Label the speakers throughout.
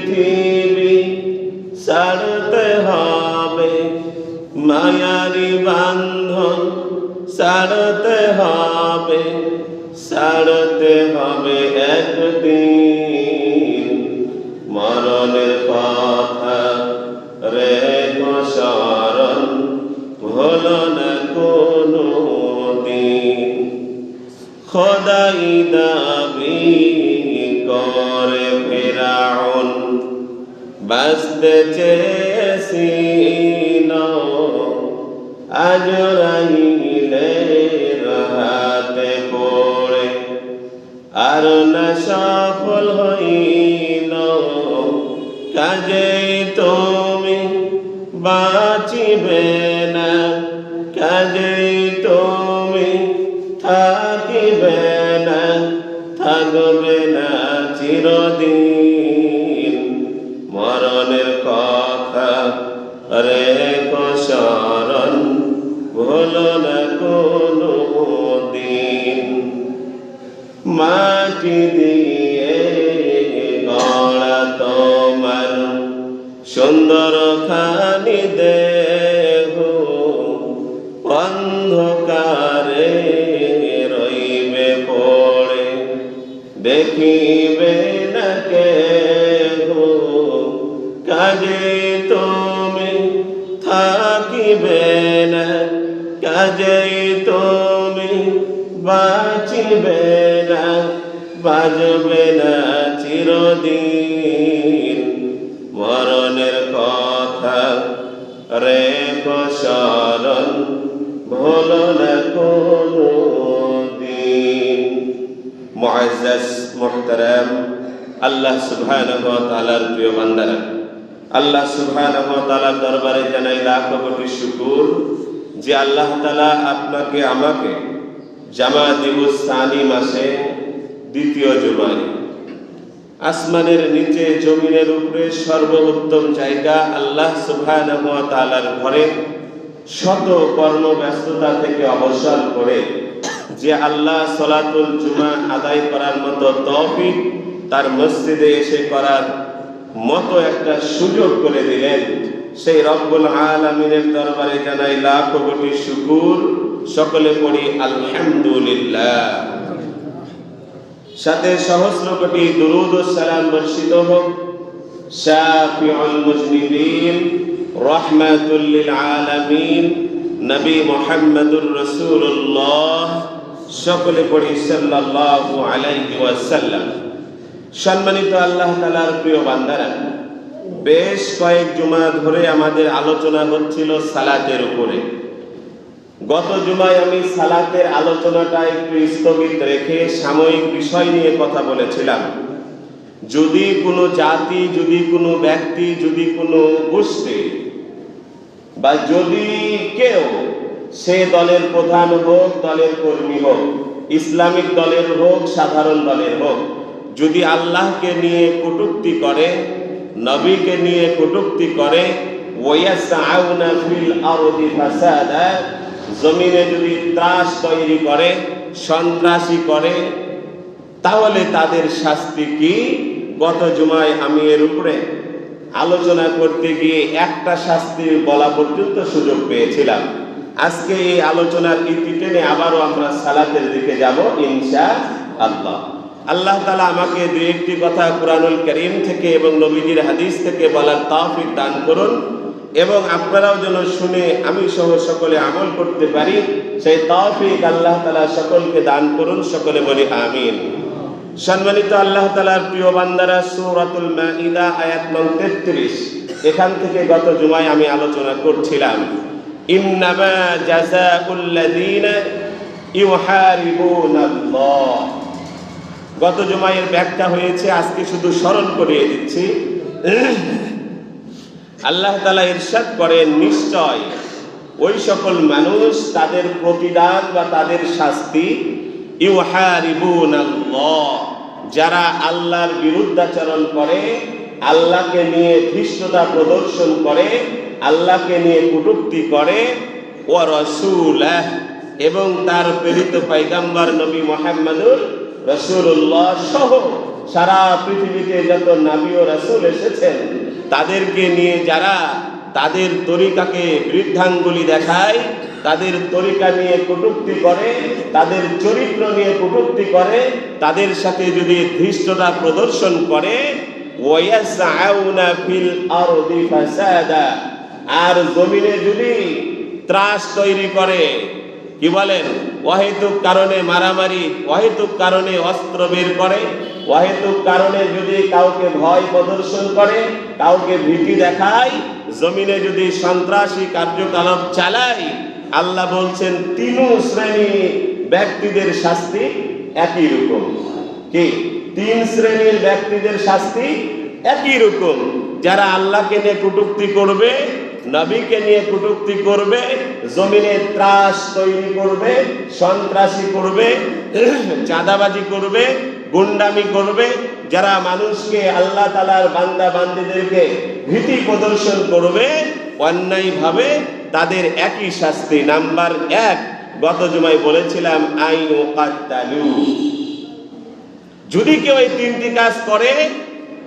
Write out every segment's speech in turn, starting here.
Speaker 1: পৃথিবী ছাড়তে হবে, মায়ারি বান্ধন ছাড়তে হবে, ছাড়তে হবে একদিন। মরণের কথা রেখো স্মরণ, হলো না কোনো দিন। খোদাই দাবি করে ফিরআউন, বাঁচতে চেয়েছিল আজরাইলের হাতে পড়ে, আর না সফল হইল। কাজেই তুমি বাঁচিবে না, কাজেই তুমি থাকিবে না, থাকবে না চিরদিন। মরণের কথা রেখো স্মরণ, ভুলো না কোনো দিন। মাটি দিয়ে গড়া তোমার সুন্দর খানি দেহ, অন্ধকারে রইবে পড়ে, দেখিবে না কেহ। কাজে তুমি থাকিবে না, কাজেই তুমি বাঁচিবে না, বাজবে না চিরদিন। মরণের কথা রেখো স্মরণ, ভুলো না কোনো দিন। মুআজ্জাজ মুহতারাম আল্লাহ সুবহানাহু ওয়া তাআলার প্রিয় বান্দারা, আল্লাহ সুবহানাহু ওয়া তাআলার দরবারে জানাই লাখো কোটি শুকর যে আল্লাহ তাআলা আপনাকে আমাকে জামাদিউস সানি মাসে দ্বিতীয় জুমায় আসমানের নিচে জমিনের উপরে সর্বোত্তম জায়গা আল্লাহ সুবহানাহু ওয়া তাআলার ঘরে শত কর্মব্যস্ততা থেকে অবসর করে যে আল্লাহ সালাতুল জুমা আদায় করার মতো তৌফিক তার মসজিদে এসে করার মতো একটা সুযোগ করে দিলেন, সেই রব্বুল আলামিনের দরবারে জানাই লাখো কোটি শুকর। সকলে পড়ি আলহামদুলিল্লাহ। সাথে সহস্র কোটি দুরূদ ও সালাম বর্ষিত হোক শাফিউল মুজনিবিন রাহমাতুল লিল আলামিন নবী মুহাম্মদুর রাসূলুল্লাহ। সকলে পড়ি সাল্লাল্লাহু আলাইহি ওয়াসাল্লাম। সম্মানিত আল্লাহ তাআলার প্রিয় বান্দারা, বেশ কয়েক জুমা ধরে আমাদের আলোচনা হচ্ছিল সালাতের উপরে। গত জুমায় আমি সালাতের আলোচনাটা একটু স্থগিত রেখে সাময়িক বিষয় নিয়ে কথা বলেছিলাম। যদি কোনো জাতি, যদি কোনো ব্যক্তি, যদি কোনো গোষ্ঠী বা যদি কেউ, সে দলের প্রধান হোক, দলের কর্মী হোক, ইসলামিক দলের হোক, সাধারণ দলের হোক, যদি আল্লাহকে নিয়ে কটূক্তি করে, নবীকে নিয়ে কটূক্তি করে, ওয়ায়াসআউনা ফিল আরদি ফাসাদা, জমিনে যদি ত্রাস তৈরি করে, সন্ত্রাসী করে, তাহলে তাদের শাস্তি কি? গত জুমায় আমি এর উপরে আলোচনা করতে গিয়ে একটা শাস্তি বলা পর্যন্ত সুযোগ পেয়েছিলাম। আজকে এই আলোচনার ইতি টেনে আবারও আমরা সালাতের দিকে যাব ইনশাআল্লাহ। আল্লাহ তাআলা আমাকে দুই একটি কথা কুরআনুল কারীম থেকে এবং নবীজির হাদিস থেকে বলার তৌফিক দান করুন, এবং আপনারাও যেন শুনে আমি সহ সকলে আমল করতে পারি, সেই তৌফিক আল্লাহ তাআলা সকলকে দান করুন। সকলে বলি আমিন। সম্মানিত আল্লাহ তাআলার প্রিয় বান্দারা, সূরাতুল মাঈদা আয়াত নং 33, এখান থেকে গত জুমায় আমি আলোচনা করছিলাম। ইন্নামা জাযাউল লাযীনা ইউহারিবুনাল্লাহ। গত জুমায়ের ব্যাখ্যা হয়েছে, আজকে শুধু স্মরণ করিয়ে দিচ্ছি। আল্লাহ তাআলা ইরশাদ করেন, নিশ্চয় ওই সকল মানুষ, তাদের প্রতিদান বা তাদের শাস্তি, ইউহারিবুনাল্লাহ, যারা আল্লাহর বিরুদ্ধাচরণ করে, আল্লাহকে নিয়ে ধৃষ্টতা প্রদর্শন করে, আল্লাহকে নিয়ে কটূক্তি করে, ওয়া রাসূলাহ, এবং তার প্রেরিত পয়গম্বর নবী মুহাম্মদুর রাসূলুল্লাহ সহ সারা পৃথিবীতে যত নবী ও রাসূল এসেছেন তাদেরকে নিয়ে যারা তাদের তরিকাকে বৃদ্ধাঙ্গুলি দেখায়, তাদের তরিকা নিয়ে কটূক্তি করে, তাদের চরিত্র নিয়ে কটূক্তি করে, তাদের সাথে যদি ধৃষ্টতা প্রদর্শন করে, ওয়ায়াসআউনা ফিল আরদি ফাসাদা, আর জমিনে যদি ত্রাস তৈরি করে, কি বলেন, অহেতুক কারণে মারামারি, অহেতুক কারণে অস্ত্র বের করে, অহেতুক কারণে যদি কাউকে ভয় প্রদর্শন করে, কাউকে ভীতি দেখায়, জমিনে যদি সন্ত্রাসী কার্যকলাপ চালায়, আল্লাহ বলছেন তিন শ্রেণী ব্যক্তিদের শাস্তি একই রকম। কি? তিন শ্রেণীর ব্যক্তিদের শাস্তি একই রকম। যারা আল্লাহকে নিয়ে কটূক্তি করবে, নবীকে নিয়ে কটূক্তি করবে, জমিনে ত্রাস তৈরি করবে, সন্ত্রাসী করবে, চাঁদাবাজি করবে, গুন্ডামি করবে, যারা মানুষকে, আল্লাহ তাআলার বান্দা বান্দীদেরকে ভীতি প্রদর্শন করবে অন্যায়ভাবে, তাদের একই শাস্তি। নাম্বার 1, গত জুমায় বলেছিলাম, আইয়ুকাত্তালু। যদি কেউ এই তিনটি কাজ করে,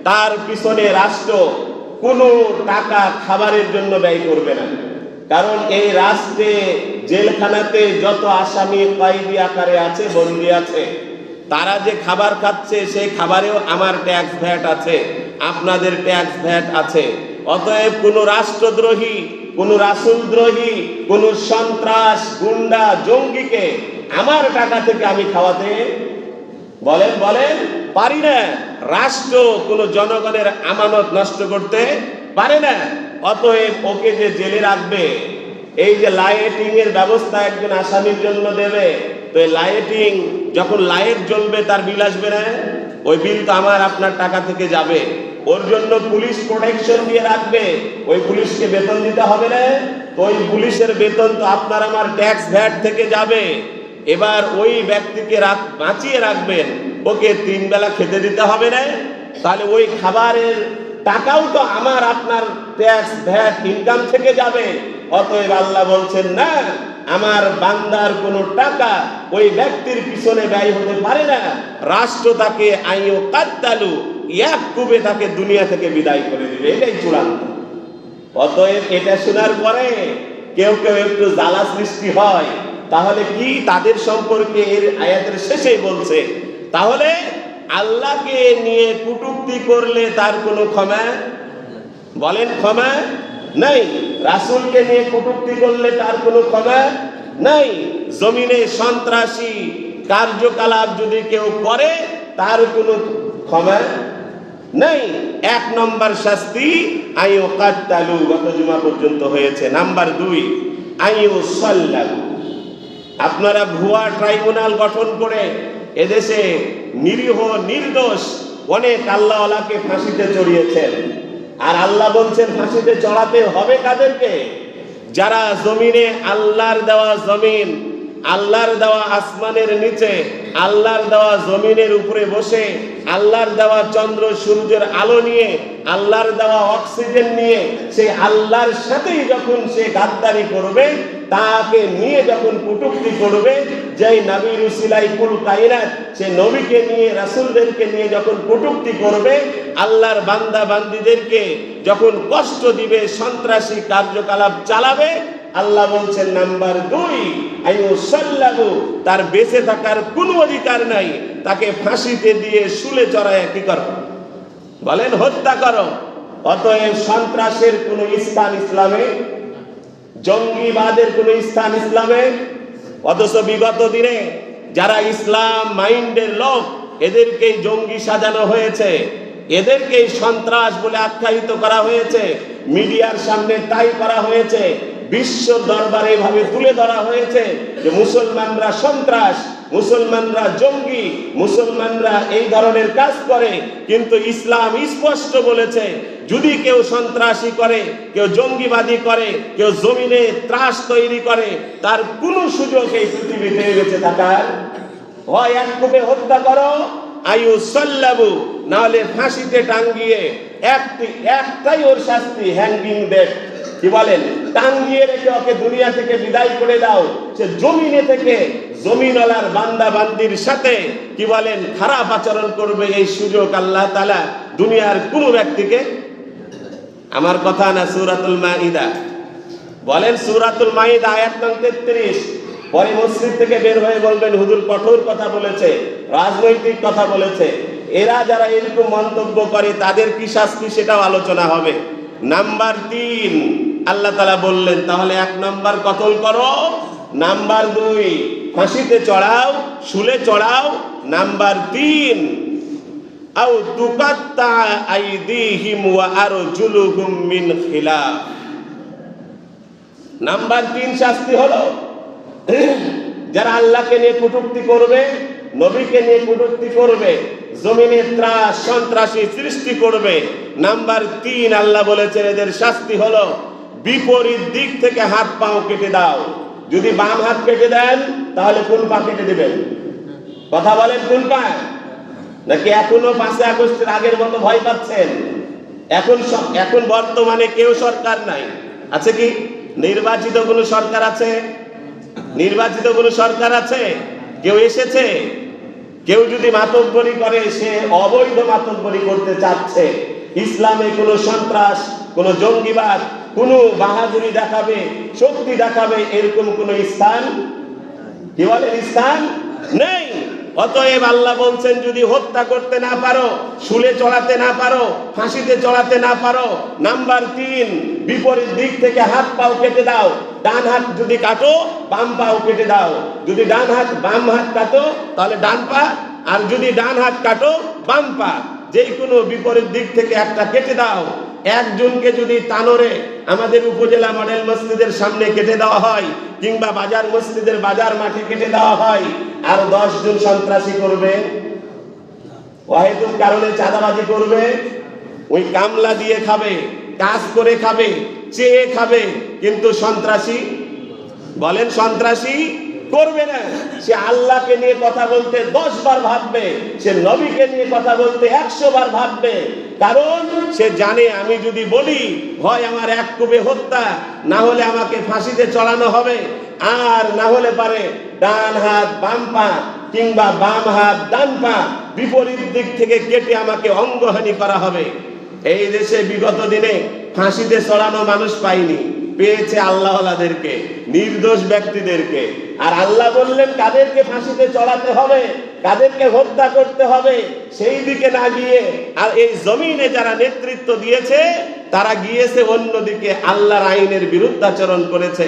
Speaker 1: তার পিছনে রাষ্ট্র কোনো টাকা খাবারের জন্য ব্যয় করবে না। কারণ এই রাষ্ট্রে, জেলখানাতে যত আসামি কয়েদি আকারে আছে, বন্দী আছে, তারা যে খাবার খাচ্ছে সেই খাবারেও আমার ট্যাক্স ভ্যাট আছে, আপনাদের ট্যাক্স ভ্যাট আছে। অতএব কোন রাষ্ট্রদ্রোহী, কোন রাসূলদ্রোহী, কোন সন্ত্রাস, গুন্ডা, জঙ্গিকে আমার টাকা থেকে আমি খাওয়াতে বলেন পারি না। রাষ্ট্র কোন জনগণের আমানত নষ্ট করতে পারে না। অতএব ওকে যে জেলে রাখবে, এই যে লাইটিং এর ব্যবস্থা একজন আসামির জন্য দেবে, তো এই লাইটিং, যখন লাইট জ্বলবে তার বিল আসবে না? ওই বিল তো আমার আপনার টাকা থেকে যাবে। ওর জন্য পুলিশ প্রোটেকশন দিয়ে রাখবে, ওই পুলিশকে বেতন দিতে হবে না? তো ওই পুলিশের বেতন তো আপনার আমার ট্যাক্স ভ্যাট থেকে যাবে। এবার ওই ব্যক্তিকে বাঁচিয়ে রাখবেন, ওকে 3 বেলা খেতে দিতে হবে না? তাহলে ওই খাবারের টাকাও তো আমার আপনার ট্যাক্স ভ্যাট ইনকাম থেকে যাবে। অতএব আল্লাহ বলছেন, না, আমার বান্দার কোনো টাকা ওই ব্যক্তির পিছনে ব্যয় হতে পারে না। রাষ্ট্র তাকে আইয়ুকাত্তালু, এক কুবে তাকে দুনিয়া থেকে বিদায় করে দিবে, এটাই চূড়ান্ত। অতএব এটা শোনার পরে কেউ একটু জ্বালা সৃষ্টি হয়, তাহলে কি তাদের সম্পর্কে এর আয়াতের শেষেই বলছে, তাহলে আল্লাহকে নিয়ে কটূক্তি করলে তার কোনো ক্ষমা, বলেন ক্ষমা নাই। রাসূলকে নিয়ে কটূক্তি করলে তার কোনো ক্ষমা নাই। জমিনে সন্ত্রাসী কার্যকলাপ যদি কেউ করে, তার কোনো ক্ষমা নাই। 1 নম্বর শাস্তি আইয়ুকাত্তালু, গত জুমা পর্যন্ত হয়েছে। নাম্বার 2, আইয়ুসাল্লাবু। আপনারা ভুয়া ট্রাইব্যুনাল গঠন করে এদেশে নিরীহ নির্দোষ অনেক আল্লাহওয়ালাকে ফাঁসিতে চড়িয়েছেন। আর আল্লাহ বলছেন ফাঁসিতে চড়াতে হবে কাদেরকে? যারা জমিনে আল্লাহর দেওয়া জমিন, আল্লাহর দেওয়া আসমানের নিচে, আল্লাহর দেওয়া জমিনের উপরে বসে, আল্লাহর দেওয়া চন্দ্র সূর্যের আলো নিয়ে, আল্লাহর দেওয়া অক্সিজেন নিয়ে, সেই আল্লাহর সাথেই যখন সে গাদ্দারি করবে, তাকে নিয়ে যখন কটূক্তি করবে, যেই নবীর উসিলায় কুল কায়নাত, সে নবীকে নিয়ে, রাসূলদেরকে নিয়ে যখন কটূক্তি করবে, আল্লাহর বান্দা বান্দীদেরকে যখন কষ্ট দিবে, সন্ত্রাসী কার্যকলাপ চালাবে, আল্লাহ বলছেন নাম্বার 2, আইয়ুসাল্লাবু, তার বেঁচে থাকার কোনো অধিকার নাই। তাকে ফাঁসিতে দিয়ে শুলে চড়ায় কি করো? বলেন হত্যা করো। অতএব সন্ত্রাসের কোনো স্থান ইসলামে, জঙ্গিবাদের কোনো স্থান ইসলামে। অথচ বিগত দিনে যারা ইসলাম মাইন্ডের লোক, এদেরকেই জঙ্গি সাজানো হয়েছে, এদেরকেই সন্ত্রাস বলে আখ্যায়িত করা হয়েছে, মিডিয়ার সামনে তাই করা হয়েছে, বিশ্ব দরবারে এভাবে তুলে ধরা হয়েছে যে মুসলমানরা সন্ত্রাস, মুসলমানরা জঙ্গি, মুসলমানরা এই ধরনের কাজ করে। কিন্তু ইসলাম স্পষ্ট বলেছে, যদি কেউ সন্ত্রাসী করে, কেউ জঙ্গিবাদী করে, কেউ জমিনে ত্রাস তৈরি করে, তার কোনো সুযোগ এই পৃথিবীতে বেঁচে থাকার, হয় এক কোপে হত্যা করো, আইয়ুসাল্লাবু, নাহলে ফাঁসিতে টাঙ্গিয়ে, একটাই ওর শাস্তি, হ্যাঙ্গিং ডেথ। কি বলেন, টাঙ্গিয়ে রেখে ওকে দুনিয়া থেকে বিদায় করে দাও। সে জমিনে থেকে জমিনওয়ালার বান্দা বান্দির সাথে কি বলেন খারাপ আচরণ করবে, এই সুযোগ আল্লাহ তাআলা দুনিয়ার কোনো ব্যক্তিকে, আমার কথা না, সূরাতুল মাইদা বলেন, সূরাতুল মাইদা আয়াত নং 33। পরে মসজিদ থেকে বের হয়ে বলবেন হুজুর কঠোর কথা বলেছে, রাজনৈতিক কথা বলেছে। এরা যারা এরকম মন্তব্য করে তাদের কি শাস্তি সেটাও আলোচনা হবে। নাম্বার 3 আল্লাহ তাআলা বললেন তাহলে 1 নাম্বার কতল করো, নাম্বার 2 ফাঁসিতে চড়াও, শুলে চড়াও, নাম্বার 3 আও তুকাত্তা আইদিহিম ওয়া আরজুলুহুম মিন খিলাফ। নাম্বার 3 শাস্তি হলো যারা আল্লাহকে নিয়ে কটূক্তি করবে, নবীকে নিয়ে কটূক্তি করবে, জমিনে ত্রাস সন্ত্রাসী সৃষ্টি করবে, নাম্বার 3 আল্লাহ বলেছেন এদের শাস্তি হলো বিপরীত দিক থেকে হাত পাও কেটে দাও। যদি বাম হাত কেটে দেন তাহলে কোন পা কেটে দিবেন? কথা বলেন, কোন পা? নাকি এখনো 5 আগস্টের আগের মতো ভয় পাচ্ছেন? এখন বর্তমানে কেউ সরকার নাই, আছে কি? নির্বাচিত কোন সরকার আছে? নির্বাচিত কোন সরকার আছে? কেউ এসেছে? কেউ যদি মাতব্বরি করে সে অবৈধ মাতব্বরি করতে চাচ্ছে। ইসলামে কোনো সন্ত্রাস, কোনো জঙ্গিবাদ, কোনো বাহাদুরি দেখাবে, শক্তি দেখাবে এরকম কোনো স্থান, কি বলেন, স্থান নেই। অতএব আল্লাহ বলছেন যদি হত্যা করতে না পারো, শুলে চড়াতে না পারো, ফাঁসিতে চড়াতে না পারো, নাম্বার 3 বিপরীত দিক থেকে হাত পাও কেটে দাও। ডান হাত যদি কাটো বাম পাও কেটে দাও। যদি ডান হাত বাম হাত কাটো তাহলে ডান পা, আর যদি ডান হাত কাটো বাম পা, যে কোনো বিপরীত দিক থেকে একটা কেটে দাও। একজনকে যদি তানোরে আমাদের উপজেলা মডেল মসজিদের সামনে কেটে দেওয়া হয়, কিংবা বাজার মসজিদের বাজার মাঠে কেটে দেওয়া হয়, আর 10 জন সন্ত্রাসী করবে, অহেতুক কারণে চাঁদাবাজি করবে, ওই কামলা দিয়ে খাবে, কাজ করে খাবে, চেয়ে খাবে, কিন্তু সন্ত্রাসী, বলেন, সন্ত্রাসী করবে না। সে আল্লাহকে নিয়ে কথা বলতে 10 বার ভাববে, সে নবীকে নিয়ে কথা বলতে 100 বার ভাববে। কারণ সে জানে আমি যদি বলি হয় আমার এক কোপে হত্যা, না হলে আমাকে ফাঁসিতে চড়ানো হবে, আর না হলে পারে ডান হাত বাম পা কিংবা বাম হাত ডান পা বিপরীত দিক থেকে কেটে আমাকে অঙ্গহানি করা হবে। এই দেশে বিগত দিনে ফাঁসিতে চড়ানো মানুষ পাইনি, পেয়েছে আল্লাহওয়ালাদেরকে, নির্দোষ ব্যক্তিদেরকে। আর আল্লাহ বললেন কাদেরকে ফাঁসিতে চড়াতে হবে, কাদেরকে হত্যা করতে হবে, সেই দিকে না গিয়ে আর এই জমিনে যারা নেতৃত্ব দিয়েছে তারা গিয়েছে অন্যদিকে, আল্লাহর আইনের বিরুদ্ধাচরণ করেছে।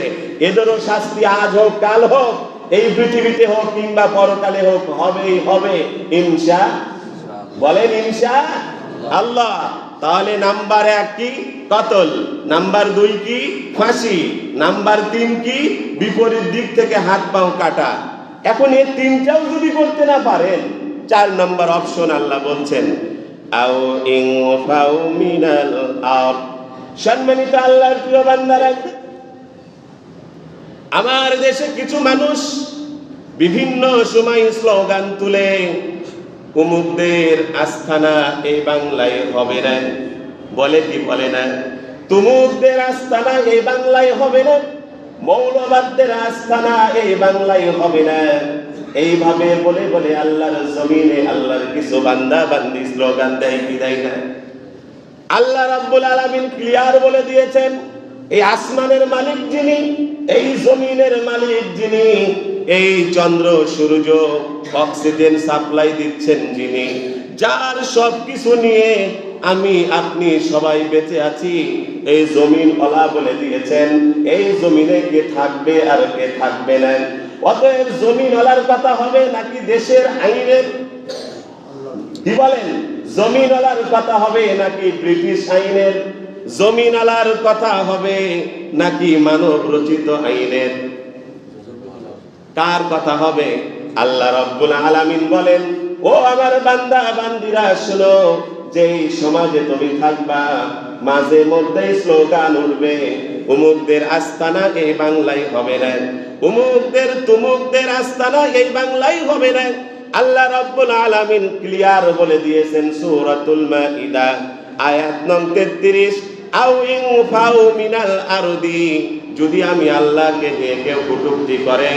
Speaker 1: এদেরও শাস্তি আজ হোক কাল হোক, এই পৃথিবীতে হোক কিংবা পরকালে হোক, হবেই হবে ইনশা, বলেন ইনশাআল্লাহ। তাহলে নাম্বার 1 কি? কতল। নাম্বার 2 কি? ফাঁসি। নাম্বার 3 কি? বিপরীত দিক থেকে হাত পাও কাটা। এখন এই 3টাও যদি করতে না পারেন, 4 নাম্বার অপশন আল্লাহ বলছেন আও ইনফাউ মিনাল আরদ। সম্মানিত আল্লাহর প্রিয় বান্দারা, আমার দেশে কিছু মানুষ বিভিন্ন সময় স্লোগান তুলে উমুকদের আস্থানা এই বাংলায় হবে না, বলে কি বলে না? তুমুকদের আস্থানা এই বাংলায় হবে না, মৌলবাদদের আস্থানা এই বাংলায় হবে না। এইভাবে বলে বলে আল্লাহর জমিনে আল্লাহর কিছু বান্দা বান্দি স্লোগান দেয় কি দেয় না? আল্লাহ রাব্বুল আলামিন ক্লিয়ার বলে দিয়েছেন এই আসমানের মালিক যিনি, এই জমিনের মালিক যিনি, এই চন্দ্র সূর্য অক্সিজেন সাপ্লাই দিচ্ছেন যিনি, যার সবকিছু নিয়ে আমি আপনি সবাই বেঁচে আছি, এই জমিন ওয়ালা বলে দিয়েছেন এই জমিনে কে থাকবে আর কে থাকবে না। অতএব জমিন ওয়ালার কথা হবে নাকি দেশের আইনের, কি বলেন, জমিন ওয়ালার কথা হবে নাকি ব্রিটিশ আইনের, জমিন ওয়ালার কথা হবে নাকি মানব রচিত আইনের, কার কথা হবে? আল্লাহ রাব্বুল আলামিন বলেন ও আমার বান্দা বান্দিরা শোনো, যেই সমাজে তুমি থাকবা মাঝে মধ্যে স্লোগান উঠবে উমুকদের আস্তানা এই বাংলায় হবে না, উমুকদের তুমুকদের আস্তানা এই বাংলায় হবে না। আল্লাহ রাব্বুল আলামিন ক্লিয়ার বলে দিয়েছেন সূরাতুল মাইদা আয়াত নং 33, আও ইনফাউ মিনাল আরদি, যদি আমি আল্লাহকে নিয়ে কেউ কটূক্তি করে,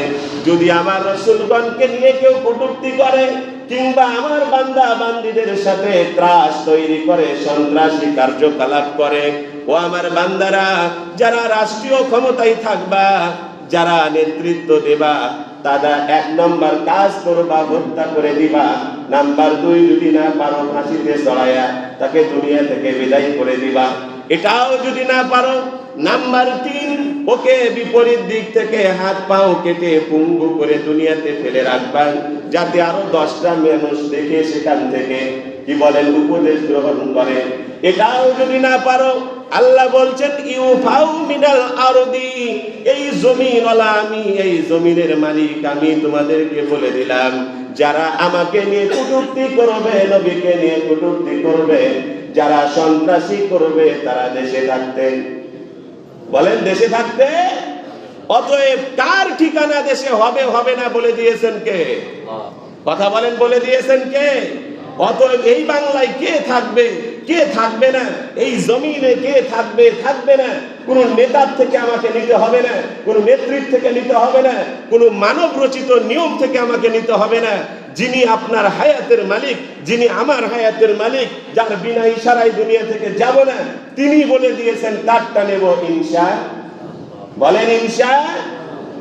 Speaker 1: যদি আমার রাসূলগণকে নিয়ে কেউ কটূক্তি করে, কিংবা আমার বান্দা বান্দীদের সাথে ত্রাস তৈরি করে, সন্ত্রাসী কার্যকলাপ করে, ও আমার বান্দারা যারা রাষ্ট্রীয় ক্ষমতায় থাকবা, যারা নেতৃত্ব দেবা, তারা 1 নম্বর কাজ করবা, হত্যা করে দিবা। নাম্বার 2, যদি না পারো ফাঁসিতে চড়াইয়া তাকে দুনিয়া থেকে বিদায় করে দিবা। এটাও যদি না পারো, নাম্বার 3, ওকে বিপরীত দিক থেকে হাত পাও কেটে পঙ্গু করে দুনিয়াতে ফেলে রাখবা, যাতে আরো 10টা মানুষ দেখে সেখান থেকে কি বলেন উপদেশ গ্রহণ করে। এটাও যদি না পারো, আল্লাহ বলছেন ইউফাউ মিনাল আরদি, এই জমিনওয়ালা আমি, এই জমিনের মালিক আমি, তোমাদেরকে বলে দিলাম, যারা আমাকে নিয়ে কটূক্তি করবে, নবীকে নিয়ে কটূক্তি করবে, যারা সন্ত্রাসী করবে, তারা দেশে থাকতে, বলেন দেশে থাকতে। অতএব কার ঠিকানা দেশে হবে হবে না বলে দিয়েছেন কে? কথা বলেন, বলে দিয়েছেন কে? অতএব এই বাংলায় কে থাকবে, কে থাকবে না, এই জমিনে কে থাকবে, থাকবে না, কোন নেতার থেকে আমাকে নিতে হবে না, কোন নেতৃত্ব থেকে নিতে হবে না, কোন মানব রচিত নিয়ম থেকে আমাকে নিতে হবে না। যিনি আপনার হায়াতের মালিক, যিনি আমার হায়াতের মালিক, যার বিনা ইশারায় দুনিয়া থেকে যাব না, তিনি বলে দিয়েছেন তারটা নেব ইনশা, বলেন ইনশা।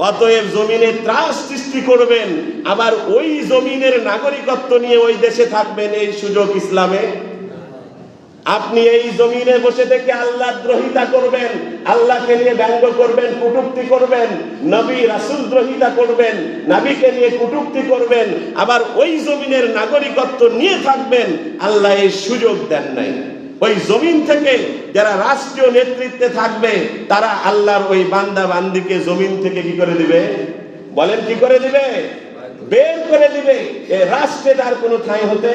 Speaker 1: অতএব জমিনে ত্রাস সৃষ্টি করবেন, আবার ওই জমিনের নাগরিকত্ব নিয়ে ওই দেশে থাকবেন, এই সুযোগ ইসলামে। আপনি এই জমিনে বসে থেকে আল্লাহ দ্রোহিতা করবেন, আল্লাহকে নিয়ে ব্যঙ্গ করবেন, কটূক্তি করবেন, নবী রাসূল দ্রোহিতা করবেন, নবীকে নিয়ে কটূক্তি করবেন, আবার ওই জমিনের নাগরিকত্ব নিয়ে থাকবেন, আল্লাহ এই সুযোগ দেন নাই। ওই জমিন থেকে যারা রাষ্ট্রীয় নেতৃত্বে থাকবে, তারা আল্লাহর ওই বান্দা বান্দিকে জমিন থেকে কি করে দিবে, বলেন কি করে দিবে? বের করে দিবে। এই রাষ্ট্রে তার কোনো ঠাঁই হতে।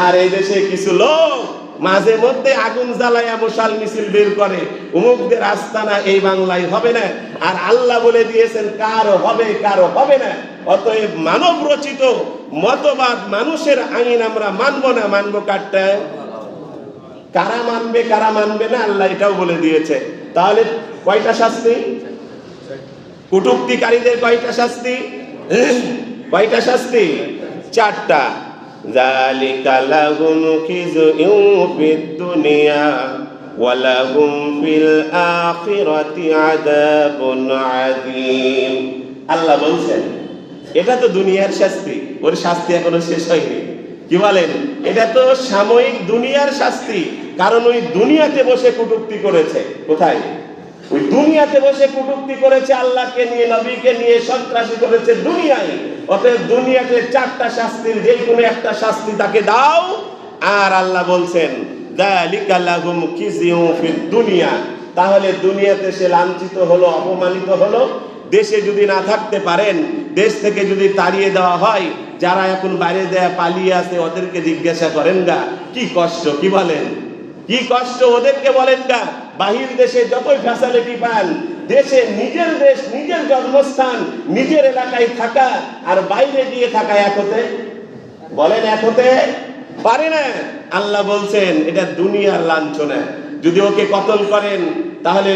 Speaker 1: আর এই দেশে কিছু লোক মাঝে মধ্যে আগুন জ্বালায়া মশাল মিছিল বের করে, উমুকদের আস্তানা এই বাংলায় হবে না, আর আল্লাহ বলে দিয়েছেন কারো হবে, কারো হবে না। অতএব মানব রচিত মতবাদ, মানুষের আইন আমরা মানবো না। মানবো কারটা? কারা মানবে কারা মানবে না, আল্লাহ এটাও বলে দিয়েছে। তাহলে কয়টা শাস্তি? কটূক্তিকারীদের কয়টা শাস্তি? কয়টা শাস্তি? 4টা। যালিকা লাহুম খিযুন ফিদ দুনিয়া ওয়া লাহুম ফিল আখিরাতি আযাবুন আযীম। আল্লাহ বলছেন এটা তো দুনিয়ার শাস্তি, ওর শাস্তি এখনো শেষ হয়নি। কি বলেন? এটা তো সাময়িক দুনিয়ার শাস্তি, কারণ ওই দুনিয়াতে বসে কটূক্তি করেছে। কোথায়? ওই দুনিয়াতে বসে কটূক্তি করেছে, আল্লাহকে নিয়ে, নবীকে নিয়ে সন্ত্রাসী করেছে দুনিয়ায়। অতএব দুনিয়াতে 4টা শাস্তির যে কোনো একটা শাস্তি তাকে দাও। আর আল্লাহ বলছেন যালিকা লাহুম খিযুন ফিদ দুনিয়া, তাহলে দুনিয়াতে সে লাঞ্ছিত হলো, অপমানিত হলো। দেশে যদি না থাকতে পারেন, দেশ থেকে যদি তাড়িয়ে দেওয়া হয়, যারা এখন বাইরে দেয়া পালিয়ে আছে ওদেরকে জিজ্ঞাসা করেন গা কি কষ্ট। কি বলেন? কি কষ্ট ওদেরকে বলেন গা। বাহির দেশে যতই ফ্যাসিলিটি পান, দেশে নিজের দেশ, নিজের জন্মস্থান, নিজের এলাকায় থাকা আর বাইরে গিয়ে থাকা এক হতে, বলেন এক হতে পারে না। আল্লাহ বলছেন এটা দুনিয়ার লাঞ্ছনা। যদি ওকে কতল করেন তাহলে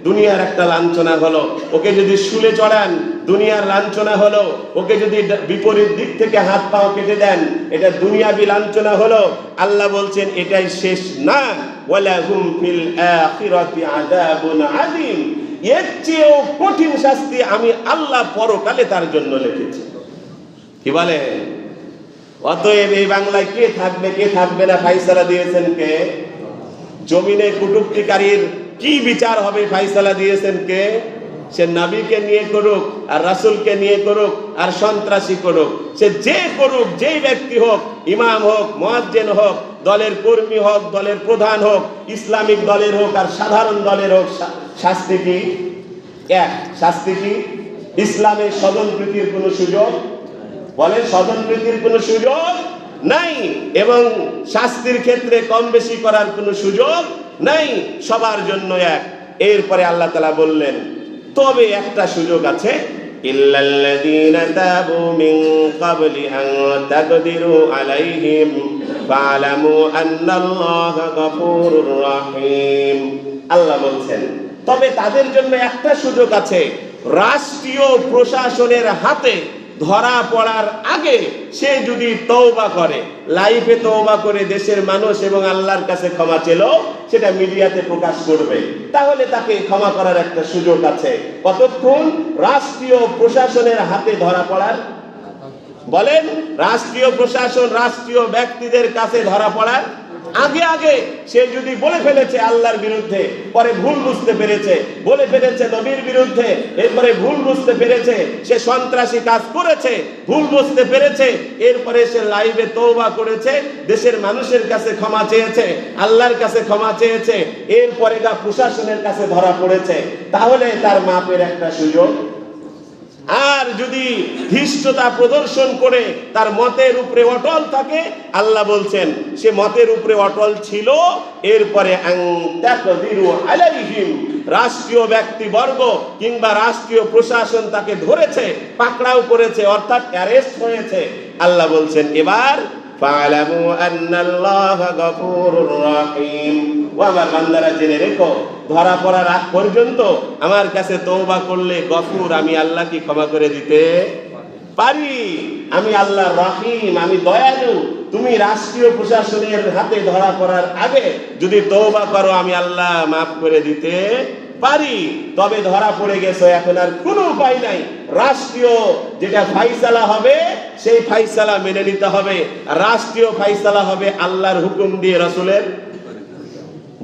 Speaker 1: দুনিয়ার একটা লাঞ্ছনা হলো, ওকে যদি শুলে চড়ান দুনিয়ার লাঞ্ছনা হলো, ওকে যদি বিপরীত দিক থেকে হাত পাও কেটে দেন এটা দুনিয়াবি লাঞ্ছনা হলো। আল্লাহ বলছেন এটাই শেষ না, ওয়ালাহুম ফিল আখিরাতি আযাবুন আযীম, এর চেয়েও কঠিন শাস্তি আমি আল্লাহ পরকালে তার জন্য লিখেছি। কি বলে? অতএব এই বাংলায় কে থাকবে কে থাকবে না ফয়সালা দিয়েছেন কে? জমিনে কটূক্তিকারীর কি বিচার হবে ফয়সালা দিয়েছেন কে? সে নবীকে নিয়ে করুক আর রাসূলকে নিয়ে করুক আর সন্ত্রাসী করুক, সে যে করুক, যেই ব্যক্তি হোক, ইমাম হোক, মুয়াজ্জিন হোক, দলের কর্মী হোক, দলের প্রধান হোক, ইসলামিক দলের হোক আর সাধারণ দলের হোক, শাস্তি কি এক? শাস্তি কি? ইসলামের স্বজনপ্রীতির কোনো সুযোগ, বলেন স্বজনপ্রীতির কোনো সুযোগ নাই, এবং শাস্তির ক্ষেত্রে কম বেশি করার কোনো সুযোগ নাই, সবার জন্য এক। এরপরে আল্লাহ তাআলা বললেন তবে একটা সুযোগ আছে, ইল্লাল্লাযীনা তাবু মিন ক্বাবলি আন তাকদিরু আলাইহিম ফা'লামু আন্নাল্লাহা গফুরুর রহিম। আল্লাহ বলছেন, তবে তাদের জন্য একটা সুযোগ আছে, রাষ্ট্রীয় প্রশাসনের হাতে ধরা পড়ার আগে সে যদি তওবা করে, লাইফে তওবা করে দেশের মানুষ এবং আল্লাহর কাছে ক্ষমা চেল, সেটা মিডিয়াতে প্রকাশ করবে, তাহলে তাকে ক্ষমা করার একটা সুযোগ আছে। কতক্ষণ? রাষ্ট্রীয় প্রশাসনের হাতে ধরা পড়ার, বলেন, রাষ্ট্রীয় প্রশাসন রাষ্ট্রীয় ব্যক্তিদের কাছে ধরা পড়ার আগে সে যদি বলে ফেলেছে আল্লাহর বিরুদ্ধে, পরে ভুল বুঝতে পেরেছে, বলে ফেলেছে নবীর বিরুদ্ধে, এরপরে ভুল বুঝতে পেরেছে, সে সন্ত্রাসী কাজ করেছে, ভুল বুঝতে পেরেছে, এরপরে সে লাইভে তওবা করেছে, দেশের মানুষের কাছে ক্ষমা চেয়েছে, আল্লাহর কাছে ক্ষমা চেয়েছে, এরপরে প্রশাসনের কাছে ধরা পড়েছে, তাহলে তার মাপের একটা সুযোগ। আর যদি ধৃষ্টতা প্রদর্শন করে তার মতের উপরে অটল থাকে, আল্লাহ বলছেন সে মতের উপরে অটল ছিল, এরপরে রাষ্ট্রীয় ব্যক্তিবর্গ কিংবা রাষ্ট্রীয় প্রশাসন তাকে ধরেছে, পাকড়াও করেছে, অর্থাৎ অ্যারেস্ট হয়েছে, আল্লাহ বলছেন এবার ফা'লামু আন্নাল্লাহা গফুরুর রহিম। ও আমার বান্দারা, জেনে রেখো, ধরা পড়ার আগ পর্যন্ত আমার কাছে তওবা করলে গফুর, আমি আল্লাহ কি ক্ষমা করে দিতে পারি। আমি আল্লাহ রহিম, আমি দয়ালু। তুমি রাষ্ট্রীয় প্রশাসনের হাতে ধরা পড়ার আগে যদি তওবা করো, আমি আল্লাহ মাফ করে দিতে পারি। তবে ধরা পড়ে গেছো, এখন আর কোনো উপায় নাই, রাষ্ট্রীয় যেটা ফাইসালা হবে সেই ফাইসালা মেনে নিতে হবে। রাষ্ট্রীয় ফাইসালা হবে আল্লাহর হুকুম দিয়ে, রাসূলের,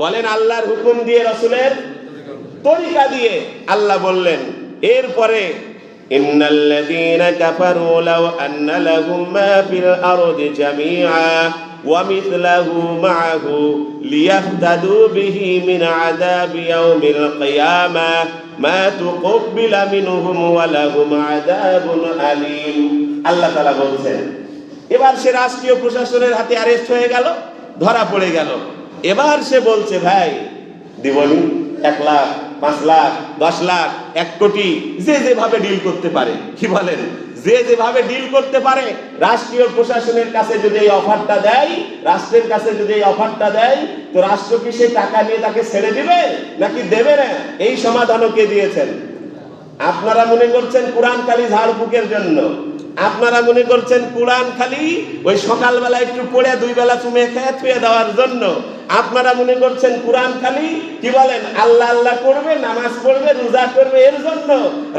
Speaker 1: বলেন, আল্লাহর হুকুম দিয়ে, রাসূলের তরিকা দিয়ে। আল্লাহ বললেন এরপরে, ইন্নাল্লাযীনা কাফারু লাউ আন্না লাহুম মা ফিল আরদি জামিআ ওয়া মিথলাহু মা'আহু লিয়াফতাদু বিহি মিন আযাবি ইয়াউমিল কিয়ামাহ মা তুকব্বিলা মিনহুম ওয়া লাহুম আযাবুন আলীম। আল্লাহ তাআলা বলছেন, এবার সে রাষ্ট্রীয় প্রশাসনের হাতে অ্যারেস্ট হয়ে গেল, ধরা পড়ে গেল। এবার সে বলছে, ভাই দিবনি 1 লাখ, 5 লাখ, 10 লাখ, 1 কোটি, যে যেভাবে ডিল করতে পারে, কি বলেন, যে যেভাবে ডিল করতে পারে, রাষ্ট্রীয় প্রশাসনের কাছে যদি এই অফারটা দেয়, রাষ্ট্রের কাছে যদি এই অফারটা দেয়, তো রাষ্ট্র কি সেই টাকা নিয়ে তাকে ছেড়ে দিবে নাকি দেবে না? এই সমাধানও কে দিয়েছেন? আপনারা মনে করছেন কোরআন খালি ঝাড়ফুঁকের জন্য, আপনারা মনে করছেন কোরআন খালি ওই সকালবেলা একটু পড়ে 2 বেলা চুমে খেয়ে থুয়ে দেওয়ার জন্য, আপনারা মনে করছেন কোরআন খালি, কি বলেন, আল্লাহ আল্লাহ করবে, নামাজ পড়বে, রোজা করবে, এর জন্য।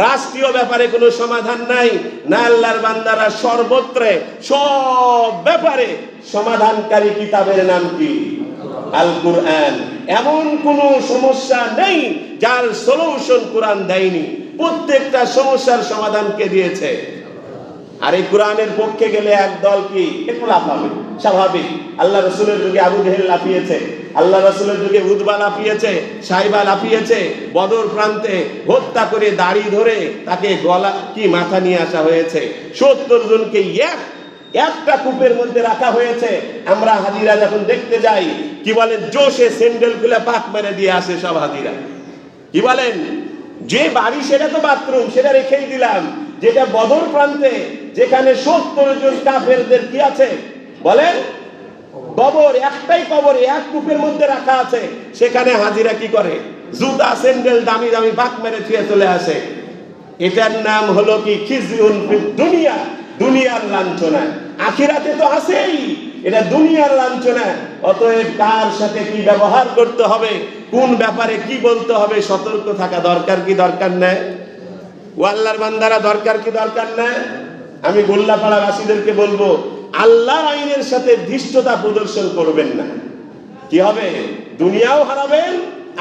Speaker 1: রাষ্ট্রীয় ব্যাপারে কোনো সমাধান নাই না। আল্লাহর বান্দারা সর্বত্রে সব ব্যাপারে সমাধানকারী কিতাবের নাম কি? আল কুরআন। এমন কোনো সমস্যা নেই যার সলিউশন কোরআন দেয়নি। প্রত্যেকটা সমস্যার সমাধান কে দিয়েছে? আর এই কোরআনের পক্ষে গেলে একদল কি একটু লাফাবে, স্বাভাবিক। আল্লাহ রাসূলের যুগে আবু জেহেল লাফিয়েছে, আল্লাহ রাসূলের যুগে উতবা লাফিয়েছে, সাইবা লাফিয়েছে, বদর প্রান্তে হত্যা করে দাড়ি ধরে তাকে গলা কি মাথা নিয়ে আসা হয়েছে। 70 জনকে একটা কূপের মধ্যে রাখা হয়েছে। আমরা হাজিরা যখন দেখতে যাই, কি বলেন, জোশে স্যান্ডেল খুলে পাক মেরে দিয়ে আসে সব হাজিরা। কি বলেন, যে বাড়ি সেটা তো বাথরুম, সেটা রেখেই দিলাম, যেটা বদর প্রান্তে যেখানে 70 জন কাফেরদের কি আছে বলেন, কবর, একটাই কবর, 1 কূপের মধ্যে রাখা আছে, সেখানে হাজিরা কি করে? জুতা স্যান্ডেল দামি দামি পাক মেরে ছুঁয়ে চলে আসে। এটার নাম হলো কি? খিজউন ফিদ দুনিয়া, দুনিয়ার লাঞ্ছনা। আখিরাতে তো আছেই, এটা দুনিয়ার লাঞ্ছনা। অতএব কার সাথে কি ব্যবহার করতে হবে, কোন ব্যাপারে কি বলতে হবে, সতর্ক থাকা দরকার কি দরকার না? ও আল্লাহর বান্দারা, দরকার কি দরকার না? আমি গোল্লাপাড়াবাসীদেরকে বলবো, আল্লাহর আইনের সাথে ধৃষ্টতা প্রদর্শন করবেন না। কি হবে? দুনিয়াও হারাবেন,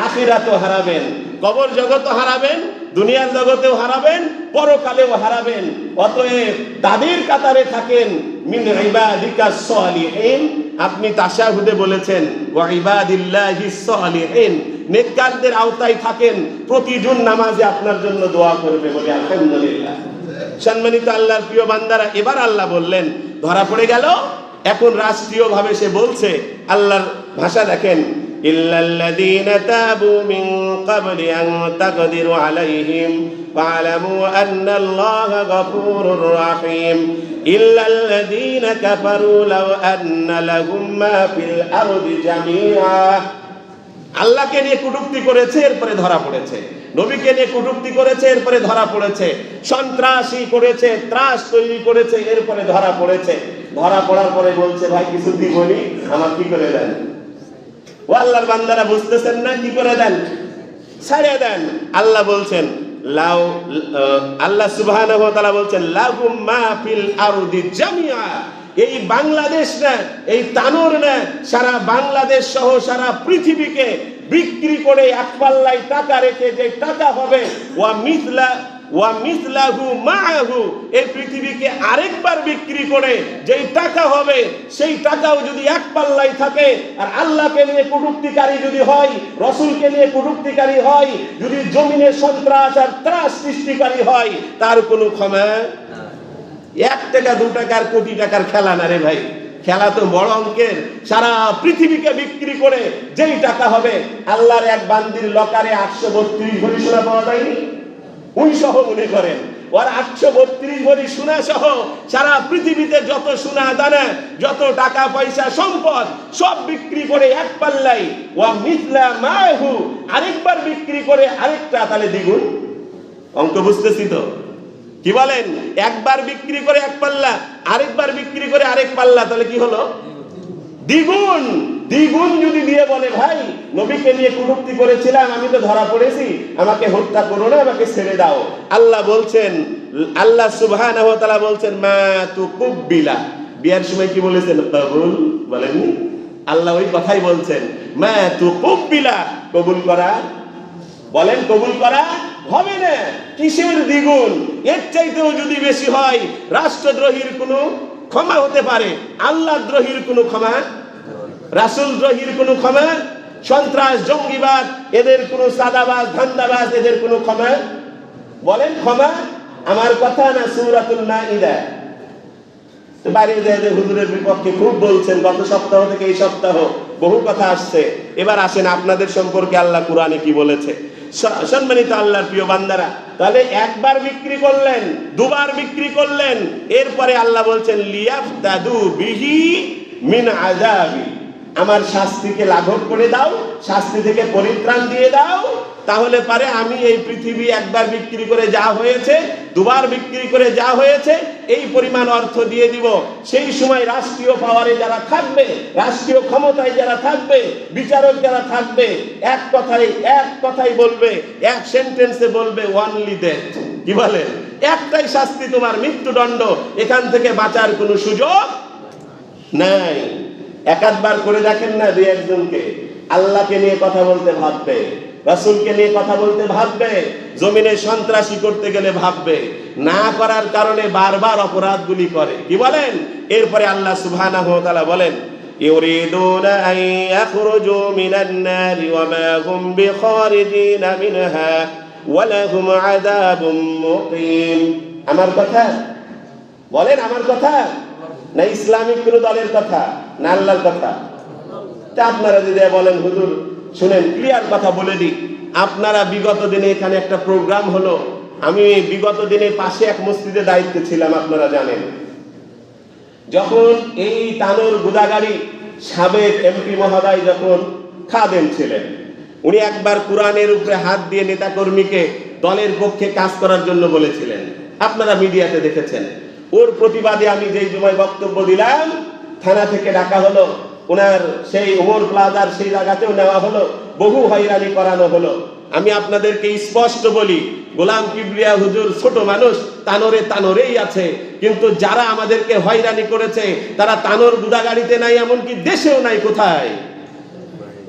Speaker 1: আখিরাতও হারাবেন, কবর জগতও হারাবেন, দুনিয়ার জগতেও হারাবেন, পরকালেও হারাবেন। অতএব তাদের কাতারে থাকেন, মিন ইবাদিকাস সালিহিন। আপনি তাশাহুদে বলেছেন ওয়া ইবাদিল্লাহিস সালিহিন, নেককারদের আওতায় থাকেন। প্রতিদিন নামাজে আপনার জন্য দোয়া করবে, বলে আলহামদুলিল্লাহ। সম্মানিত আল্লাহর প্রিয় বান্দারা, এবার আল্লাহ বললেন ধরা পড়ে গেল। এখন রাষ্ট্রীয়ভাবে সে বলছে, আল্লাহর ভাষা দেখেন, ইল্লাল্লাযীনা তাবু মিন ক্বাবলি আন তাকদিরু আলাইহিম ফা'লামু আন্নাল্লাহা গফুরুর রাহিম ইল্লাল্লাযীনা কাফারু লাও আন্না লাহুম মা ফিল আরদি জামিআ। আল্লাহকে নিয়ে কটূক্তি করেছে, এরপরে ধরা পড়েছে। নবীকে নিয়ে কটূক্তি করেছে, এরপরে ধরা পড়েছে। সন্ত্রাসী করেছে, ত্রাস তৈরি করেছে, এরপরে ধরা পড়েছে। ধরা পড়ার পরে বলছে, ভাই কিছু দিবনি, আমার কি করে দেন? ও আল্লাহর বান্দারা বুঝতেছেন না, কি করে দেন? ছাড়িয়ে দেন। আল্লাহ বলছেন লাউ, আল্লাহ সুবহানাহু ওয়া তাআলা বলছেন লাহুম মা ফিল আরদি জামিআ। এই বাংলাদেশ না, এই তানোর না, সারা বাংলাদেশ সহ সারা পৃথিবীকে বিক্রি করে এক পাল্লায় টাকা রেখে যে টাকা হবে ওয়া মিথলাহু মাআহু, এই পৃথিবীকে আরেকবার বিক্রি করে যেই টাকা হবে সেই টাকাও যদি এক পাল্লায় থাকে, আর আল্লাহকে নিয়ে কটূক্তিকারী যদি হয়, রাসূলকে নিয়ে কটূক্তিকারী হয়, যদি জমিনে সন্ত্রাস আর ত্রাস সৃষ্টিকারী হয়, তার কোনো ক্ষমা। 1 টাকা 2 টাকার কোটি টাকার খেলা না রে ভাই, খেলা তো বড় অঙ্কের। সারা পৃথিবীকে বিক্রি করে যেই টাকা হবে, আল্লাহর এক বান্দির লকারে 832 ভরি সোনা পাওয়া যায়নি? ওই সহ মনে করেন ওর 832 ভরি সোনা সহ সারা পৃথিবীতে যত সোনা দানা, যত টাকা পয়সা সম্পদ সব বিক্রি করে এক পাল্লাই ওয়া মিথলা মাহু, আরেকবার বিক্রি করে আরেকটা, তাহলে দ্বিগুণ। অঙ্ক বুঝতেছি তো? কি বলেন? একবার বিক্রি করে এক পাল্লা, আরেকবার বিক্রি করে আরেক পাল্লা, তাহলে কি হলো? দ্বিগুণ। দ্বিগুণ যদি দিয়ে বলে, ভাই নবীকে নিয়ে কটূক্তি করেছিলাম, আমি তো ধরা পড়েছি, আমাকে হত্যা করো না, আমাকে ছেড়ে দাও। আল্লাহ বলছেন, আল্লাহ সুবহানাহু ওয়া তাআলা বলছেন মা তুকুব্বিলা। বিয়ার সময় কি বলেছেন? কবুল বলেননি? আল্লাহ ওই কথাই বলছেন, মা তুকুব্বিলা, কবুল করা। বলেন কবুল করা হবে না। কিসের দ্বিগুণ? এর চাইতেও যদি বেশি হয়, রাষ্ট্রদ্রোহীর কোনো ক্ষমা হতে পারে, আল্লাহ দ্রোহীর কোনো ক্ষমা, রাসূল দ্রোহীর কোনো ক্ষমা, সন্ত্রাস জঙ্গিবাদ এদের কোনো সাদাবাজ ধান্দাবাজ এদের কোনো ক্ষমা? বলেন ক্ষমা? আমার কথা না সূরাতুল মাইদা। তো বাইরে যে হুজুরের বিপক্ষে খুব বলছেন, গত সপ্তাহ থেকে এই সপ্তাহ বহু কথা আসছে। এবার আসেন আপনাদের সম্পর্কে আল্লাহ কুরআনে কি বলেছে। সম্মানিত আল্লাহর প্রিয় বান্দারা, তাহলে একবার বিক্রি করলেন, দুবার বিক্রি করলেন, এরপরে আল্লাহ বলছেন লিয়াফতাদু বিহি মিন আযাবি, আমার শাস্তিকে লাঘব করে দাও, শাস্তি থেকে পরিত্রাণ দিয়ে দাও, তাহলে পারে আমি এই পৃথিবী একবার বিক্রি করে যা হয়েছে, দুবার বিক্রি করে যা হয়েছে, এই পরিমাণ অর্থ দিয়ে দিব। সেই সময় রাষ্ট্রীয় পাওয়ারে যারা থাকবে, রাষ্ট্রীয় ক্ষমতায় যারা থাকবে, বিচারক যারা থাকবে, এক কথাই বলবে, এক সেন্টেন্সে বলবে ওয়ানলি ডেথ। কি বলেন? একটাই শাস্তি তোমার, মৃত্যুদণ্ড, এখান থেকে বাঁচার কোনো সুযোগ নাই। একাধবার করে দেখেন না দুই একজনকে, আল্লাহকে নিয়ে কথা বলতে ভাববে, রাসূলকে নিয়ে কথা বলতে ভাববে, জমিনে সন্ত্রাসী করতে গেলে ভাববে, না করার কারণে বারবার অপরাধগুলি করে। কি বলেন? এরপরে আল্লাহ সুবহানাহু ওয়া তাআলা বলেন ইউরিদুনা আন ইয়াখরুজু মিনান নারি ওয়া মা হুম বিখারিজিনা মিনহা ওয়া লাহুম আযাবুম মুকিম। আমার কথা বলেন, আমার কথা না ইসলামিক কোন দলের কথা না আল্লাহর কথা? তা আপনারা যদি বলেন হুজুর শুনেন ক্লিয়ার কথা বলে দিই, আপনারা বিগত দিনে এখানে একটা প্রোগ্রাম হলো, আমি বিগত দিনে পাশে এক মসজিদে দায়িত্বে ছিলাম, আপনারা জানেন। যখন এই তানোর গুদাগাড়ি সাবেক এমপি মহোদয় যখন খাদেম ছিলেন, উনি একবার কোরআনের উপরে হাত দিয়ে নেতাকর্মীকে দলের পক্ষে কাজ করার জন্য বলেছিলেন, আপনারা মিডিয়াতে দেখেছেন। ওর প্রতিবাদে আমি যেই জুমায় বক্তব্য দিলাম, থানা থেকে ডাকা হলো, ওনার সেই ওমর প্লাজার সেই জায়গাতেও নেওয়া হলো, বহু হয়রানি করানো হলো। আমি আপনাদেরকে স্পষ্ট বলি, গোলাম কিবরিয়া হুজুর ছোট মানুষ, তানোরেই আছে, কিন্তু যারা আমাদেরকে হয়রানি করেছে তারা তানোর গুদাগাড়িতে নাই, এমনকি দেশেও নাই। কোথায়?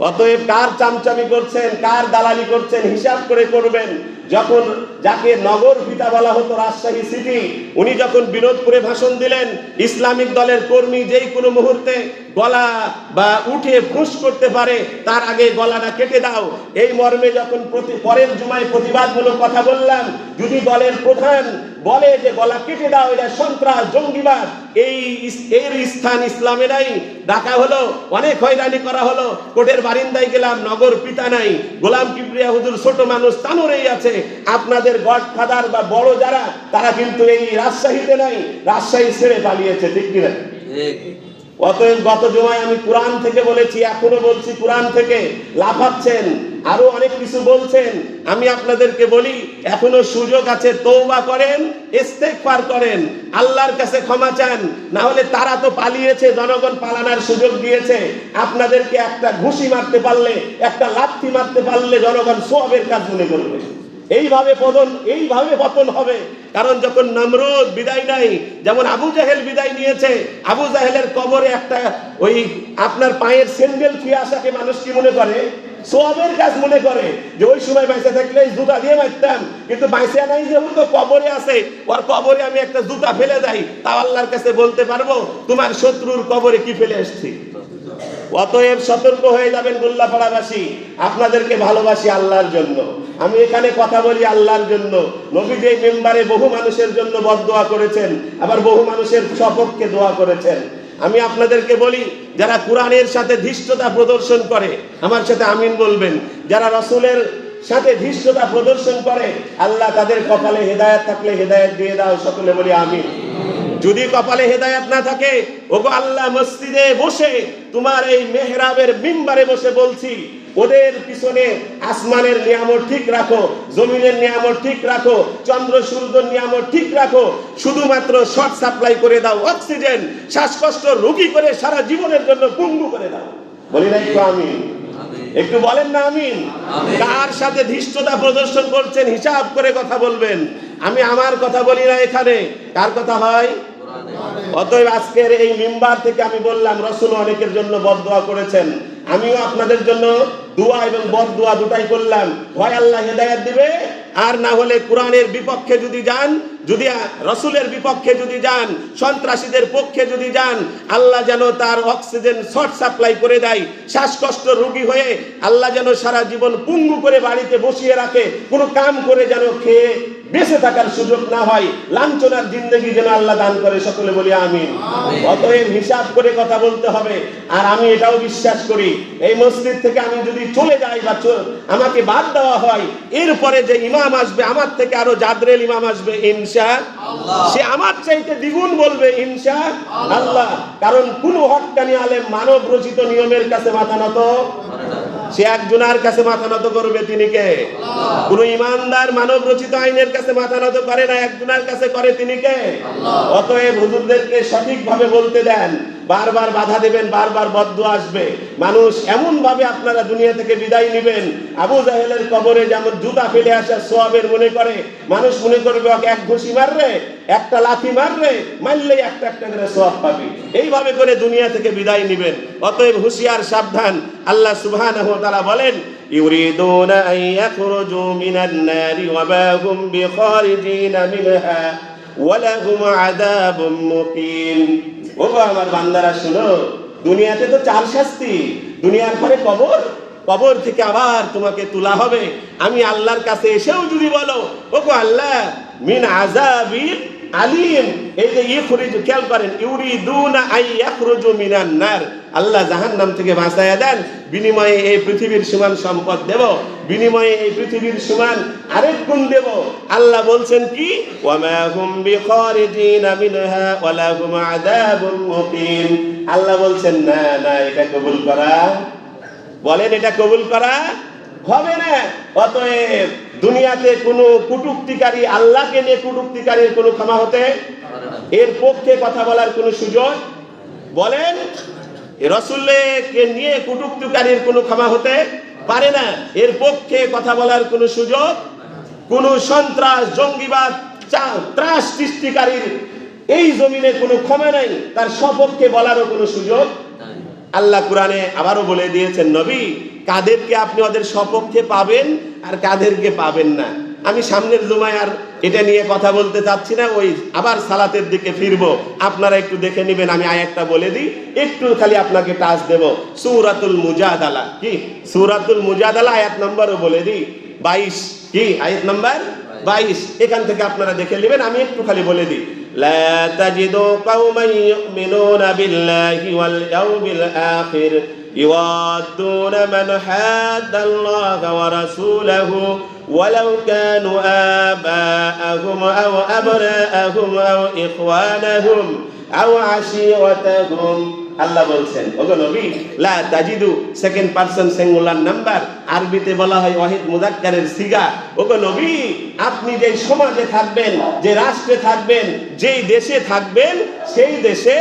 Speaker 1: অতএব কার চামচামি করছেন, কার দালালি করছেন, হিসাব করে করবেন। যখন যাকে নগর পিতা বলা হতো রাজশাহী সিটি, উনি যখন বিনোদপুরে ভাষণ দিলেন, ইসলামিক দলের কর্মী যেই কোনো মুহূর্তে গলা বা উঠে ফুঁস করতে পারে তার আগে গলাটা কেটে দাও। এই মর্মে যখন পরের জুমায় প্রতিবাদমূলক কথা বললাম, যদি দলের প্রধান বলে যে গলা কেটে দাও, এটা সন্ত্রাস, জঙ্গিবাদ, এর স্থান ইসলামে নাই। ডাকা হলো, অনেক হয়রানি করা হলো, কোর্টের বারিন্দায় গেলাম, নগর পিতা নাই, গোলাম কিবরিয়া হুজুর ছোট মানুষ তানোরেই আছে। আপনাদের গডফাদার বা বড় যারা, তারা কিন্তু এই রাজশাহীতে নাই, রাজশাহী ছেড়ে পালিয়েছে, ঠিক কিনা? অতএব গত জুমায় আমি কোরআন থেকে বলেছি, এখনো বলছি কোরআন থেকে। লাফাচ্ছেন, আরো অনেক কিছু বলছেন। আমি আপনাদেরকে বলি, এখনো সুযোগ আছে, তওবা করেন, ইস্তেগফার করেন, আল্লাহর কাছে ক্ষমা চান। না হলে তারা তো পালিয়েছে, জনগণ পালানোর সুযোগ দিয়েছে। আপনাদেরকে একটা ঘুষি মারতে পারলে, একটা লাথি মারতে পারলে জনগণ সওয়াবের কাজ মনে করবে। এইভাবে পতন হবে। কারণ যখন নমরুদ বিদায় নাই, যেমন আবু জাহেল বিদায় নিয়েছে, আবু জাহেলের কবরে একটা ওই আপনার পায়ের স্যান্ডেল ছুঁয়ে আসাকে মানুষ কি মনে করে? সওয়াবের কাজ মনে করে, যে ওই সময় বেঁচে থাকলে জুতা দিয়ে মারতাম, কিন্তু বেঁচে নাই যেহেতু কবরে আছে, ওর কবরে আমি একটা জুতা ফেলে যাই, তাও আল্লাহর কাছে বলতে পারবো তোমার শত্রুর কবরে কি ফেলে এসেছি। অতএব সতর্ক হয়ে যাবেন গোল্লাপাড়াবাসী। আপনাদেরকে ভালোবাসি আল্লাহর জন্য, আমি এখানে কথা বলি আল্লাহর জন্য। নবী যে মেম্বারে বহু মানুষের জন্য বদদোয়া করেছেন, আবার বহু মানুষের সপক্ষে দোয়া করেছেন। আমি আপনাদেরকে বলি, যারা কোরআনের সাথে ধৃষ্টতা প্রদর্শন করে, আমার সাথে আমিন বলবেন। যারা রাসূলের সাথে ধৃষ্টতা প্রদর্শন করে, আল্লাহ তাদের কপালে হেদায়েত থাকলে হেদায়েত দিয়ে দাও, সকলে বলি আমিন। যদি কপালে হেদায়েত না থাকে, ওগো আল্লাহ, মসজিদে বসে তোমার এই মেহরাবের মিম্বারে বসে বলছি, ওদের পিছনে আসমানের নিয়ামত ঠিক রাখো, জমিনের নিয়ামত ঠিক রাখো, চন্দ্র সূর্যের নিয়ামত ঠিক রাখো। শুধুমাত্র শর্ট সাপ্লাই করে দাও, অক্সিজেন, শ্বাসকষ্ট রোগী করে সারা জীবনের জন্য পঙ্গু করে দাও। বলি না একটু আমিন? একটু বলেন না আমিন? কার সাথে ধৃষ্টতা প্রদর্শন করছেন হিসাব করে কথা বলবেন। আমি আমার কথা বলি না এখানে, কার কথা হয়? অতএব আজকের এই মিম্বার থেকে আমি বললাম, রাসূল অনেকের জন্য বদদোয়া করেছেন, আমিও আপনাদের জন্য দোয়া এবং বদদোয়া দুটাই করলাম। হয় আল্লাহ হেদায়েত দিবে, আর না হলে কোরআনের বিপক্ষে যদি যান, যদি রাসূলের বিপক্ষে যদি যান, সন্ত্রাসীদের পক্ষে যদি যান, আল্লাহ যেন তার অক্সিজেন শর্ট সাপ্লাই করে দেয়, শ্বাসকষ্ট রোগী হয়ে আল্লাহ যেন সারা জীবন পঙ্গু করে বাড়িতে বসিয়ে রাখে, কোনো কাম করে যেন খেয়ে বেঁচে থাকার সুযোগ না হয়, লাঞ্ছনার জিন্দেগি যেন আল্লাহ দান করে, সকলে বলি আমিন। অতএব হিসাব করে কথা বলতে হবে। আর আমি এটাও বিশ্বাস করি, এই মসজিদ থেকে আমি যদি চলে যাই বা আমাকে বাদ দেওয়া হয়, এরপরে যে ইমাম আসবে আমার থেকে আরো জাদরেল ইমাম আসবে ইনশাআল্লাহ, সে আমার চাইতে দ্বিগুণ বলবে ইনশাআল্লাহ। কারণ কোন হক্কানি আলেম মানব রচিত নিয়মের কাছে মাথা নত, সে একজনের কাছে মাথা নত করবে, তিনি কে? কোন ইমানদার মানব রচিত আইনের কাছে মাথা নত করে না, একজনের কাছে করে, তিনি কে? অতএব হুজুরদেরকে সঠিকভাবে বলতে দেন, বারবার বাধা দেবেন, বারবার বদদোয়া আসবে। মানুষ এমন ভাবে আপনারা দুনিয়া থেকে বিদায় নেবেন, আবু জাহেলের কবরে যেমন জুতা ফেলে আসা সওয়াবের মনে করে, মানুষ মনে করবে ওকে এক ঘুষি মাররে, একটা লাথি মাররে, মারলে একটা একটা করে সওয়াব পাবে। এইভাবে করে দুনিয়া থেকে বিদায় নেবেন। অতএব হুঁশিয়ার, সাবধান। আল্লাহ সুবহানাহু ওয়া তাআলা বলেন, ইউরিদুনা আন ইয়াখরুজু মিনান নারি ওয়া মা হুম বিখারিজিনা মিনহা ওয়া লাহুম আযাবুম মুকিম। ও আমার বান্দারা শুনো, দুনিয়াতে তো চার শাস্তি, দুনিয়ার পরে কবর, কবর থেকে আবার তোমাকে তোলা হবে। আমি আল্লাহর কাছে এসেও যদি বলো, ও গো আল্লাহ, মিন আযাবিল আলিম, এই যে ইখরিজু, খেয়াল করেন, ইউরিদুনা আন ইয়াখরুজু মিনান নার, আল্লাহ জাহান্নাম থেকে বাঁচায়া দেন, বিনিময়ে এই পৃথিবীর সমান সম্পদ দেব, বিনিময়ে এই পৃথিবীর সমান আরেক গুণ দেব। আল্লাহ বলছেন কি? ওয়া মা হুম বিখারিজিনা মিনহা ওয়া লাহুম আযাবুম মুকিম। আল্লাহ বলছেন না না, এটা কবুল করা, বলেন এটা কবুল করা হবে না। অতএব দুনিয়াতে কোনো কটূক্তিকারী, আল্লাহকে নিয়ে কটূক্তিকারীর কোনো ক্ষমা হতে, এর পক্ষে কথা বলার কোনো সুযোগ, বলেন রাসূলকে নিয়ে কটূক্তিকারীর কোনো ক্ষমা হতে পারে না, এর পক্ষে কথা বলার কোনো সুযোগ, কোন সন্ত্রাস, জঙ্গিবাদ, ত্রাস সৃষ্টিকারীর এই জমিনে কোনো ক্ষমা নাই, তার সপক্ষে বলারও কোনো সুযোগ। আল্লাহ কোরআনে আবারও বলে দিয়েছেন, নবী, কাদেরকে আপনি ওদের সপক্ষে পাবেন আর কাদেরকে পাবেন না। আমি সামনের জুমায় আর এটা নিয়ে কথা বলতে চাচ্ছি না, ওই আবার সালাতের দিকে ফিরবো। আপনারা একটু দেখে নেবেন, আমি আয়াতটা বলে দিই, একটু খালি আপনাকে টাচ দেব। সূরাতুল মুজাদালা, কি সূরাতুল মুজাদালা আয়াত নম্বরও বলে দিই 22, কি আয়াত নম্বর 22, এখান থেকে আপনারা দেখে নেবেন, আমি একটু খালি বলে দিই। লা তাজিদু কওমান ইউমিনুনা বিল্লাহি ওয়াল ইয়াউমিল আখির يوادون من حاد الله ورسوله ولو كانوا آباءهم أو أبناءهم أو إخوانهم أو عشيرتهم। আল্লাহ বলছেন, ওগো নবী, লা তাজিদু সেকেন্ড পারসন সিঙ্গুলার নাম্বার, আরবিতে বলা হয় ওয়াহিদ মুযাক্কারের সিগা। ওগো নবী, আপনি যে সমাজে থাকবেন, যে রাষ্ট্রে থাকবেন, যেই দেশে থাকবেন, সেই দেশে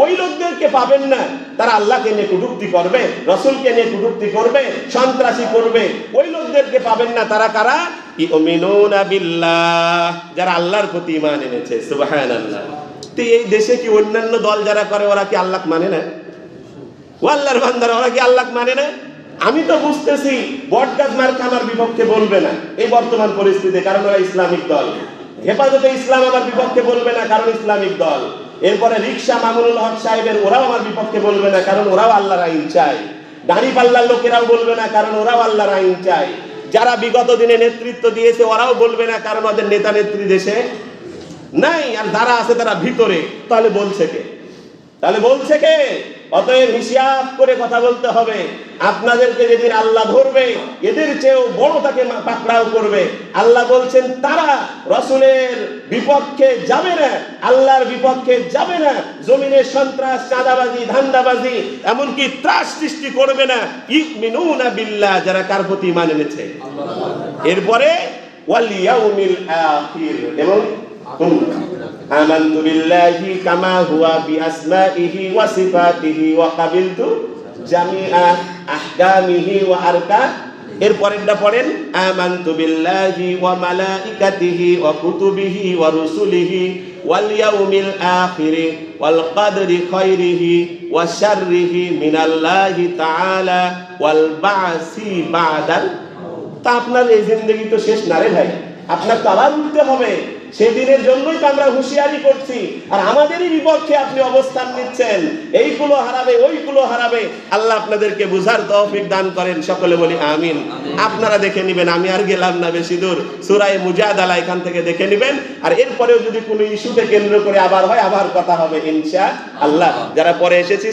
Speaker 1: ওই লোকদেরকে পাবেন না তারা আল্লাহকে নিয়ে কটূক্তি করবে, রাসূলকে নিয়ে কটূক্তি করবে, সন্ত্রাসী করবে। ওই লোকদেরকে পাবেন না। তারা কারা? ইউমিনুনা বিল্লাহ, যারা আল্লাহর প্রতি ঈমান এনেছে। সুবহানাল্লাহ। তো এই দেশে কি অন্যান্য দল যারা করে ওরা কি আল্লাহ মানে না? ও আল্লাহর বান্দারা, ওরা কি আল্লাহ মানে না? আমি তো বুঝতেছি বটগাছ মার্কা আমার বিপক্ষে বলবে না এই বর্তমান পরিস্থিতিতে, কারণ ওরা ইসলামিক দল। হেফাজতে ইসলাম আমার বিপক্ষে বলবে না, কারণ ইসলামিক দল। এরপরে রিকশা মামুনুল হক সাহেবের, ওরাও আমার বিপক্ষে বলবে না, কারণ ওরাও আল্লাহর আইন চায়। দাঁড়িপাল্লার লোকেরাও বলবে না, কারণ ওরাও আল্লাহর আইন চায়। যারা বিগত দিনে নেতৃত্ব দিয়েছে ওরাও বলবে না, কারণ ওদের নেতা নেত্রী দেশে নাই, আর যারা আছে তারা ভিতরে। তাহলে বলছে কে? অতএব হিসাব করে কথা বলতে হবে। আপনাদেরকে যেদিন আল্লাহ ধরবে, এদের চেয়েও বড় তাকে পাকড়াও করবে। আল্লাহ বলছেন তারা রাসূলের বিপক্ষে যাবে না, আল্লাহর বিপক্ষে যাবে না, জমিনের সন্ত্রাস, চাঁদাবাজি, ধান্দাবাজি, এমনকি ত্রাস সৃষ্টি করবে না। ইউমিনুনা বিল্লাহ, যারা কার প্রতি ঈমান এনেছে। এরপরে ওয়াল ইয়াউমিল আখির, এবং আমানতু বিল্লাহি কামা হুয়া বিআসমাইহি ওয়া সিফাতিহি ওয়া কাবিলতু জামিআ আহকামিহি ওয়া আরকান। এরপরেরটা পড়েন, আমানতু বিল্লাহি ওয়া মালাইকাতিহি ওয়া কুতুবিহি ওয়া রুসুলিহি ওয়াল ইয়াউমিল আখির ওয়াল কদরি খায়রিহি ওয়া শাররিহি মিনাল্লাহি তাআলা ওয়াল বা'সি বা'দাল। তা আপনার এই জিন্দেগি তো শেষ না রে ভাই, আপনার তো আবার উঠতে হবে। সেদিনের জন্যই তো আমরা হুঁশিয়ারি করছি, আর আমাদেরই বিপক্ষে আপনি অবস্থান নিচ্ছেন। এইগুলো হারাবে, ওইগুলো হারাবে। আল্লাহ আপনাদেরকে বুঝার তৌফিক দান করেন। সকলে বলি আমিন। আপনারা দেখে নেবেন, আমি আর গেলাম না বেশি দূর। সূরা মুজাদালা এখান থেকে দেখে নেবেন, আর এরপরেও যদি কোনো ইস্যুকে কেন্দ্র করে আবার হয়, আবার কথা হবে ইনশাআল্লাহ। যারা পরে এসেছি